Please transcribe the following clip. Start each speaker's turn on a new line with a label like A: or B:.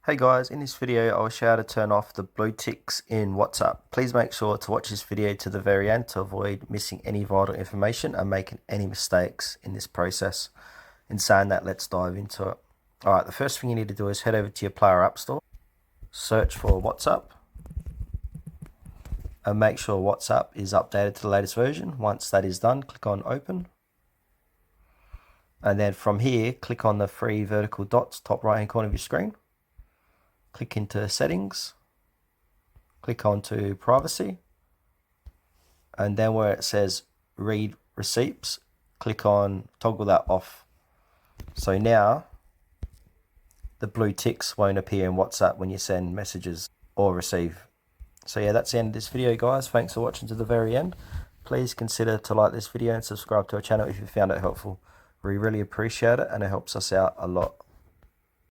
A: Hey guys, in this video I will show you how to turn off the blue ticks in WhatsApp. Please make sure to watch this video to the very end to avoid missing any vital information and making any mistakes in this process. In saying that, let's dive into it. Alright, the first thing you need to do is head over to your Player App Store, search for WhatsApp, and make sure WhatsApp is updated to the latest version. Once that is done, click on Open. And then from here, click on the three vertical dots, top right hand corner of your screen. Click into Settings, click onto Privacy, and then where it says Read Receipts, click on toggle that off. So now the blue ticks won't appear in WhatsApp when you send messages or receive. So yeah, that's the end of this video, guys. Thanks for watching to the very end. Please consider to like this video and subscribe to our channel if you found it helpful. We really appreciate it and it helps us out a lot.